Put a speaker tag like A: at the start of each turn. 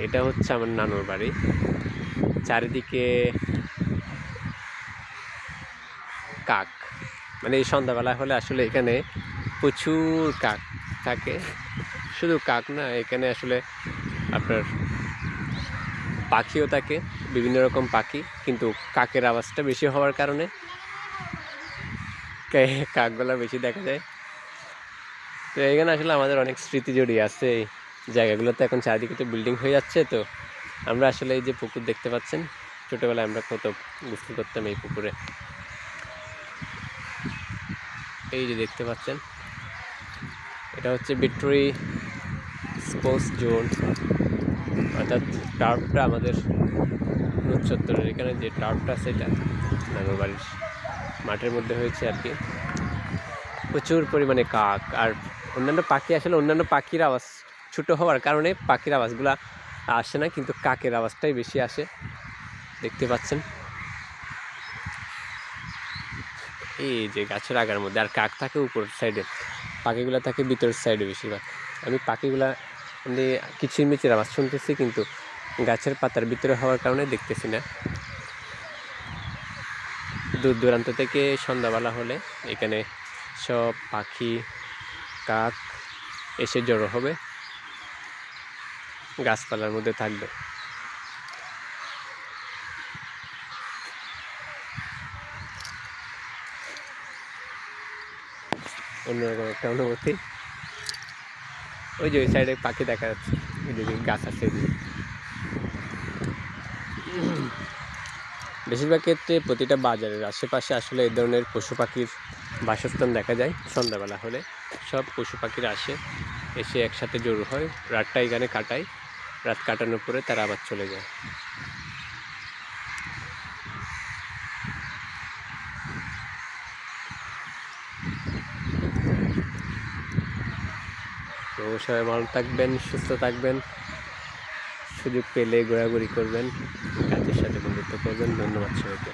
A: এটা হচ্ছে আমার নানুর বাড়ি। চারিদিকে কাক, মানে এই সন্ধ্যাবেলা হলে আসলে এখানে প্রচুর কাক থাকে। শুধু কাক না, এখানে আসলে আপনার পাখিও থাকে, বিভিন্ন রকম পাখি, কিন্তু কাকের আওয়াজটা বেশি হওয়ার কারণে কাকগুলা বেশি দেখা যায়। তো এখানে আসলে আমাদের অনেক স্মৃতি জড়িয়ে আছে এই জায়গাগুলোতে। এখন চারিদিকে তো বিল্ডিং হয়ে যাচ্ছে, তো আমরা আসলে এই যে পুকুর দেখতে পাচ্ছেন, ছোটোবেলায় আমরা কত গোসল করতাম এই পুকুরে। এই যে দেখতে পাচ্ছেন, এটা হচ্ছে ভিক্টোরি স্পোর্টস জোন, অর্থাৎ টার্ফটা আমাদের চত্বরের এখানে যে টার্ফটা আছে এটা নানুর বাড়ির মাঠের মধ্যে হয়েছে আর কি। প্রচুর পরিমাণে কাক আর অন্যান্য পাখি, আসলে অন্যান্য পাখির আওয়াজ ছোটো হওয়ার কারণে পাখির আওয়াজগুলো আসে না, কিন্তু কাকের আওয়াজটাই বেশি আসে, দেখতে পাচ্ছেন এই যে গাছের আগার মধ্যে। আর কাক থাকে উপর সাইডে, পাখিগুলো থাকে ভিতরের সাইডে বেশিরভাগ। আমি পাখিগুলা মানে কিচিরমিচির আওয়াজ শুনতেছি, কিন্তু গাছের পাতার ভিতরে হওয়ার কারণে দেখতেছি না। দূর দূরান্ত থেকে সন্ধ্যাবেলা হলে এখানে সব পাখি কাক এসে জড়ো হবে, গাছপালার মধ্যে থাকবে। অন্যরকম একটা অনুভূতি। ওই যে ওই সাইডে পাখি দেখা যাচ্ছে, এদিকে গাছ আছে এদিকে। বেশিরভাগ ক্ষেত্রে প্রতিটা বাজারের আশেপাশে আসলে এই ধরনের পশু পাখির বাসস্থান দেখা যায়। সন্ধ্যাবেলা হলে সব পশু পাখিরা আসে, এসে একসাথে জড়ো হয়, রাতটা এখানে কাটায়। রাত কাটানোর পরে তারা আবার চলে যায়। তো সবাই ভালো থাকবেন, সুস্থ থাকবেন, সুযোগ পেলে ঘোরাঘুরি করবেন, কাজের সাথে বন্ধুত্ব করবেন। ধন্যবাদ সবাইকে।